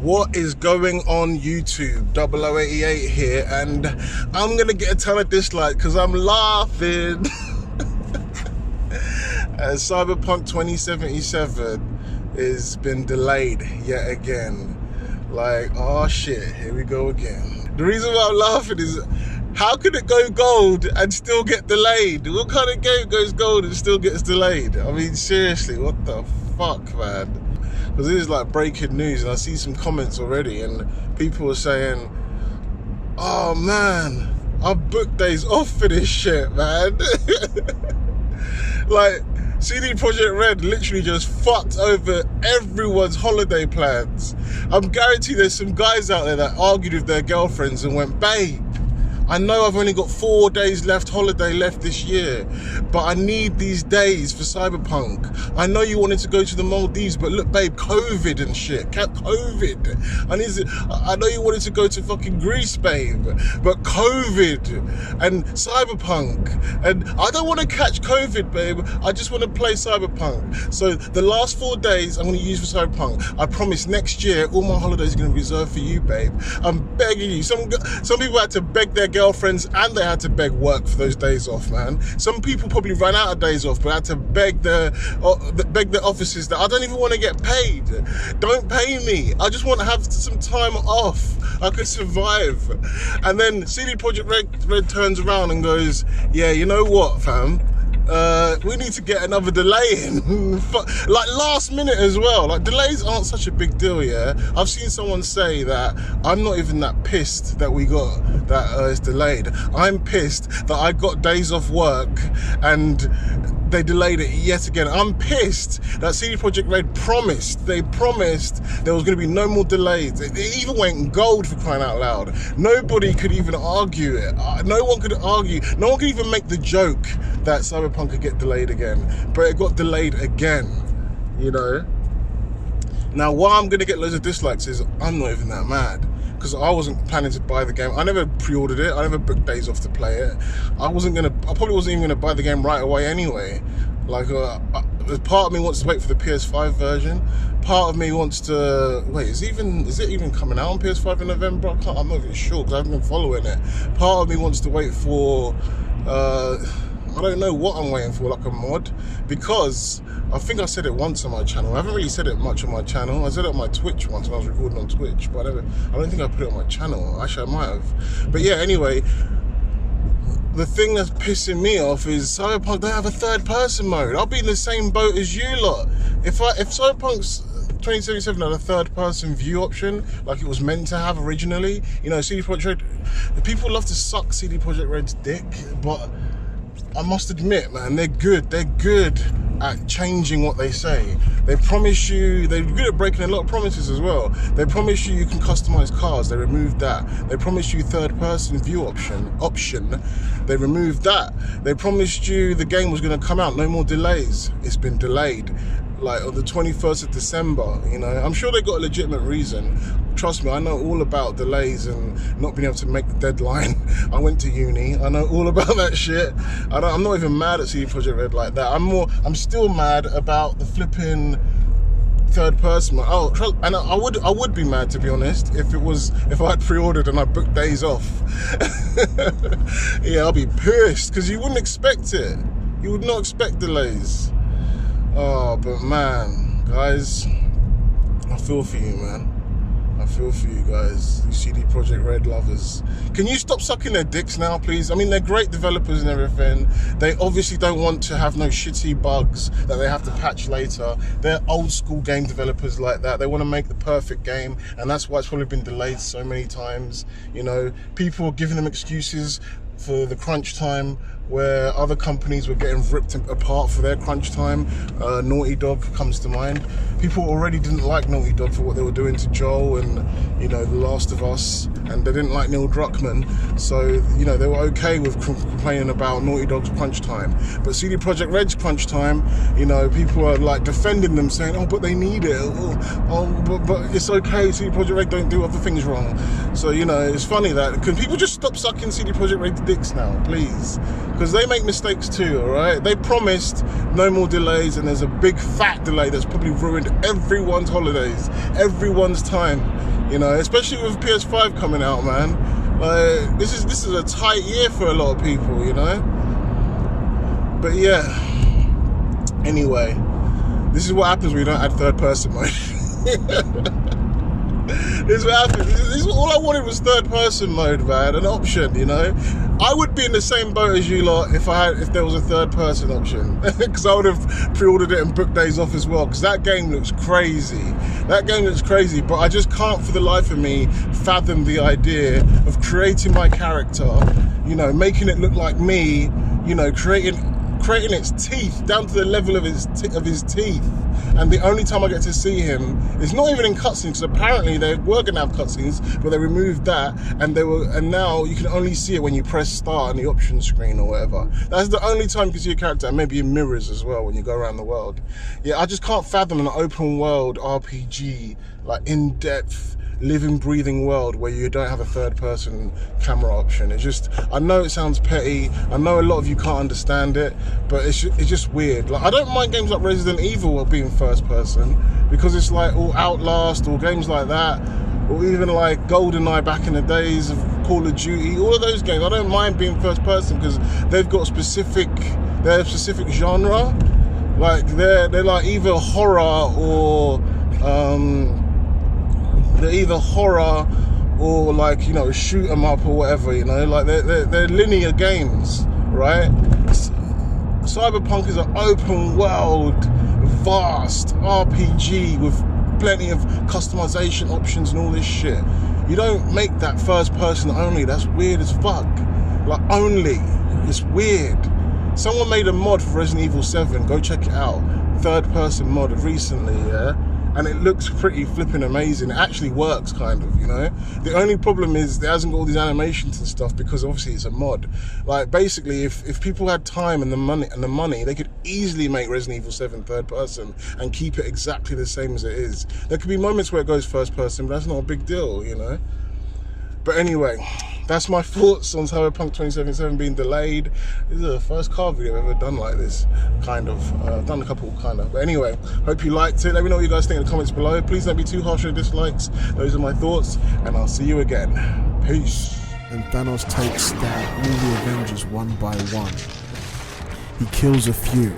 What is going on YouTube? 0088 here, and I'm gonna get a ton of dislikes because I'm laughing. Cyberpunk 2077 has been delayed yet again. Like, oh shit, here we go again. The reason why I'm laughing is, how could it go gold and still get delayed? What kind of game goes gold and still gets delayed? I mean, seriously, what the fuck, man? Because this is like breaking news, and I see some comments already, and people are saying, oh man, I booked days off for this shit, man. Like, CD Projekt Red literally just fucked over everyone's holiday plans. I'm guaranteed there's some guys out there that argued with their girlfriends and went, babe, I know I've only got 4 days left holiday left this year, but I need these days for Cyberpunk. I know you wanted to go to the Maldives, but look, babe, COVID and shit. COVID. I know you wanted to go to fucking Greece, babe, but COVID and Cyberpunk. And I don't want to catch COVID, babe. I just want to play Cyberpunk. So the last 4 days I'm going to use for Cyberpunk. I promise next year all my holidays are going to be reserved for you, babe. I'm begging you. Some people had to beg their girlfriends, and they had to beg work for those days off, man. Some people probably ran out of days off, but had to beg the offices that I don't even want to get paid. Don't pay me. I just want to have some time off. I could survive. And then CD Projekt Red turns around and goes, yeah, you know what, fam? We need to get another delay in. Like last minute as well. Like, delays aren't such a big deal, yeah? I've seen someone say that I'm not even that pissed that we got that it's delayed. I'm pissed that I got days off work and they delayed it yet again. I'm pissed that CD Projekt Red promised there was going to be no more delays. It even went gold, for crying out loud. Nobody could even argue it. No one could argue. No one could even make the joke that Cyberpunk could get delayed again. But it got delayed again, you know? Now, why I'm going to get loads of dislikes is I'm not even that mad. Because I wasn't planning to buy the game. I never pre-ordered it. I never booked days off to play it. I probably wasn't even gonna buy the game right away anyway. Like, part of me wants to wait for the PS5 version. Part of me wants to wait. Is it even coming out on PS5 in November? I'm not even sure because I haven't been following it. Part of me wants to wait for. I don't know what I'm waiting for, like a mod, because I think I said it once on my channel. I haven't really said it much on my channel. I said it on my Twitch once when I was recording on Twitch, but I don't think I put it on my channel. Actually, I might have. But yeah, anyway, the thing that's pissing me off is Cyberpunk don't have a third-person mode. I'll be in the same boat as you lot. If Cyberpunk's 2077 had a third-person view option, like it was meant to have originally, you know, CD Projekt Red, people love to suck CD Projekt Red's dick, but I must admit, man, they're good at changing what they say. They promise you, they're good at breaking a lot of promises as well. They promise you can customize cars, they removed that. They promised you third-person view option, they removed that. They promised you the game was gonna come out, no more delays. It's been delayed, like on the 21st of December, you know. I'm sure they got a legitimate reason. Trust me, I know all about delays and not being able to make the deadline. I went to uni, I know all about that shit. I'm not even mad at CD Projekt Red like that. I'm still mad about the flipping third person. Oh, and I would be mad, to be honest, if I had pre-ordered and I booked days off. Yeah, I'll be pissed, because you wouldn't expect it. You would not expect delays. Oh, but man, guys, I feel for you, man. I feel for you guys, you CD Projekt Red lovers. Can you stop sucking their dicks now, please? I mean, they're great developers and everything. They obviously don't want to have no shitty bugs that they have to patch later. They're old school game developers like that. They want to make the perfect game, and that's why it's probably been delayed so many times. You know, people are giving them excuses for the crunch time, where other companies were getting ripped apart for their crunch time. Naughty Dog comes to mind. People already didn't like Naughty Dog for what they were doing to Joel and, you know, The Last of Us, and they didn't like Neil Druckmann, so, you know, they were okay with complaining about Naughty Dog's crunch time. But CD Projekt Red's crunch time, you know, people are like defending them, saying, oh, but they need it, but it's okay, CD Projekt Red don't do other things wrong. So, you know, it's funny that, can people just stop sucking CD Projekt Red dicks now, please? because they make mistakes too, all right? They promised no more delays, and there's a big fat delay that's probably ruined everyone's holidays, everyone's time, you know, especially with PS5 coming out, man. Like, this is a tight year for a lot of people, you know? But yeah, anyway, this is what happens when you don't add third person mode. This is what happened. This is all I wanted was third person mode, man, an option, you know. I would be in the same boat as you lot if there was a third person option, because I would have pre-ordered it and booked days off as well, because that game looks crazy. That game looks crazy, but I just can't for the life of me fathom the idea of creating my character, you know, making it look like me, you know, creating its teeth down to the level of his teeth, and the only time I get to see him is not even in cutscenes, because apparently they were gonna have cutscenes, but they removed that, and now you can only see it when you press start on the option screen or whatever. That's the only time you can see a character, and maybe in mirrors as well when you go around the world. Yeah, I just can't fathom an open world RPG, like in-depth, living, breathing world where you don't have a third person camera option. It's just, I know it sounds petty, I know a lot of you can't understand it, but it's just weird. Like, I don't mind games like Resident Evil being first person, because it's like, or Outlast, or games like that, or even like GoldenEye back in the days of Call of Duty, all of those games, I don't mind being first person, because they've got specific genre. Like, they're like either horror or they're either horror or like, you know, shoot 'em up or whatever, you know, like they're linear games, right? Cyberpunk is an open world, vast RPG with plenty of customization options and all this shit. You don't make that first person only. That's weird as fuck. Like, only, it's weird. Someone made a mod for Resident Evil 7, go check it out, third person mod recently, yeah? And it looks pretty flipping amazing. It actually works, kind of, you know? The only problem is it hasn't got all these animations and stuff, because obviously it's a mod. Like, basically, if people had time and the money, they could easily make Resident Evil 7 third person and keep it exactly the same as it is. There could be moments where it goes first person, but that's not a big deal, you know? But anyway, that's my thoughts on Cyberpunk 2077 being delayed. This is the first car video I've ever done like this, kind of. I've done a couple, kind of. But anyway, hope you liked it. Let me know what you guys think in the comments below. Please don't be too harsh on the dislikes. Those are my thoughts, and I'll see you again. Peace. And Thanos takes down all the Avengers one by one. He kills a few,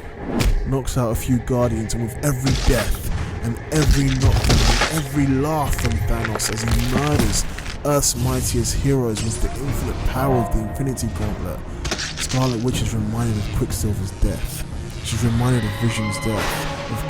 knocks out a few Guardians, and with every death and every knockdown and every laugh from Thanos as he murders Earth's mightiest heroes with the infinite power of the Infinity Gauntlet, Scarlet Witch is reminded of Quicksilver's death. She's reminded of Vision's death, of